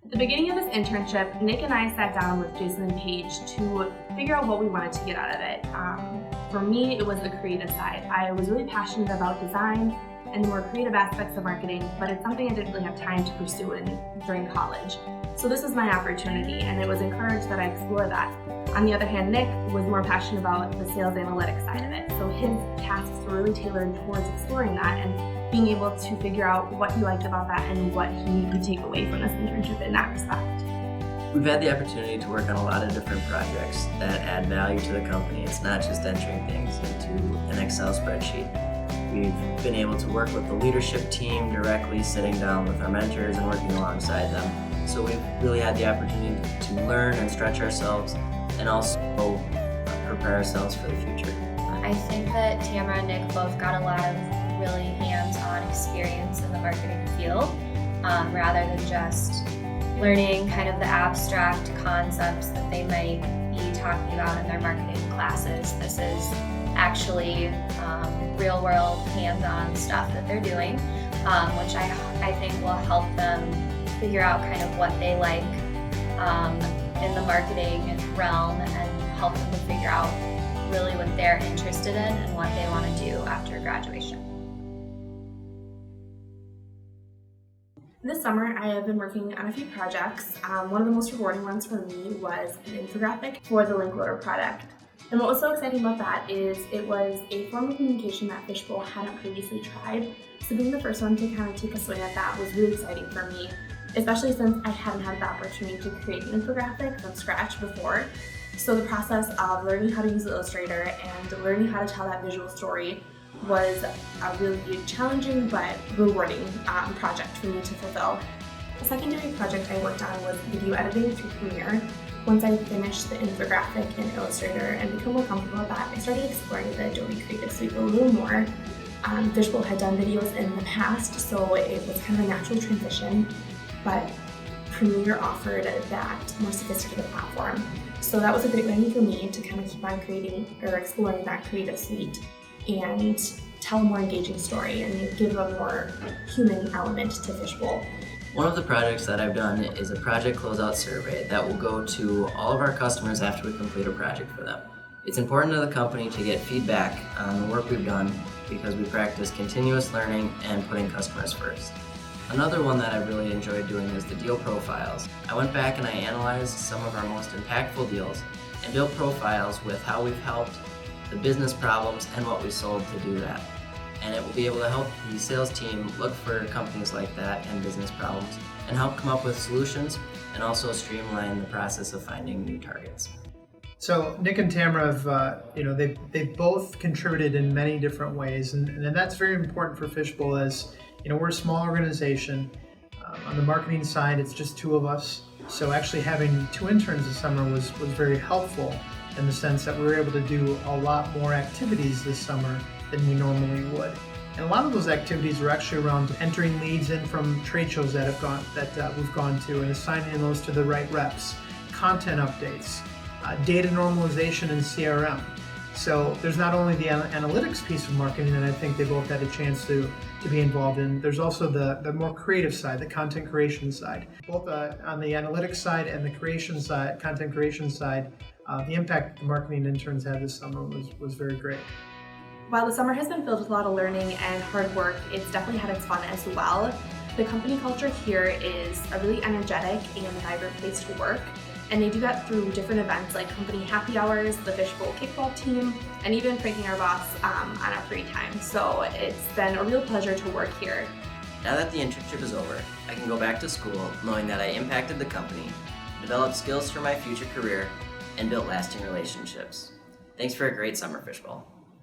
At the beginning of this internship, Nick and I sat down with Jason and Paige to figure out what we wanted to get out of it. For me, it was the creative side. I was really passionate about design and the more creative aspects of marketing, but it's something I didn't really have time to pursue during college. So this was my opportunity, and it was encouraged that I explore that. On the other hand, Nick was more passionate about the sales analytics side of it, so his tasks were really tailored towards exploring that and being able to figure out what he liked about that and what he could take away from this internship in that respect. We've had the opportunity to work on a lot of different projects that add value to the company. It's not just entering things into an Excel spreadsheet. We've been able to work with the leadership team directly, sitting down with our mentors and working alongside them. So we've really had the opportunity to learn and stretch ourselves and also prepare ourselves for the future. I think that Tamara and Nick both got a lot of really hands-on experience in the marketing field, rather than just learning kind of the abstract concepts that they might be talking about in their marketing classes. This is actually real-world hands-on stuff that they're doing, which I think will help them figure out kind of what they like in the marketing realm and help them to figure out really what they're interested in and what they want to do after graduation. This summer, I have been working on a few projects. One of the most rewarding ones for me was an infographic for the link loader product. And what was so exciting about that is it was a form of communication that Fishbowl hadn't previously tried. So being the first one to kind of take a swing at that was really exciting for me, especially since I hadn't had the opportunity to create an infographic from scratch before. So the process of learning how to use Illustrator and learning how to tell that visual story was a really challenging but rewarding project for me to fulfill. The secondary project I worked on was video editing through Premiere. Once I finished the infographic in Illustrator and became more comfortable with that, I started exploring the Adobe Creative Suite a little more. Fishbowl had done videos in the past, so it was kind of a natural transition, but Premiere offered that more sophisticated platform. So that was a great learning for me to kind of keep on creating or exploring that creative suite and tell a more engaging story and give a more human element to Fishbowl. One of the projects that I've done is a project closeout survey that will go to all of our customers after we complete a project for them. It's important to the company to get feedback on the work we've done because we practice continuous learning and putting customers first. Another one that I've really enjoyed doing is the deal profiles. I went back and I analyzed some of our most impactful deals and built profiles with how we've helped, the business problems, and what we sold to do that. And it will be able to help the sales team look for companies like that and business problems and help come up with solutions and also streamline the process of finding new targets. So Nick and Tamara have, they've both contributed in many different ways, and that's very important for Fishbowl as, we're a small organization. On the marketing side, it's just two of us. So actually having two interns this summer was very helpful in the sense that we were able to do a lot more activities this summer than we normally would. And a lot of those activities are actually around entering leads in from trade shows that we've gone to and assigning those to the right reps, content updates, data normalization and CRM. So there's not only the analytics piece of marketing that I think they both had a chance to be involved in, there's also the more creative side, the content creation side. Both on the analytics side and the creation side, content creation side, the impact the marketing interns had this summer was very great. While the summer has been filled with a lot of learning and hard work, it's definitely had its fun as well. The company culture here is a really energetic and vibrant place to work, and they do that through different events like company happy hours, the Fishbowl kickball team, and even pranking our boss on our free time. So it's been a real pleasure to work here. Now that the internship is over, I can go back to school knowing that I impacted the company, developed skills for my future career, and built lasting relationships. Thanks for a great summer, Fishbowl.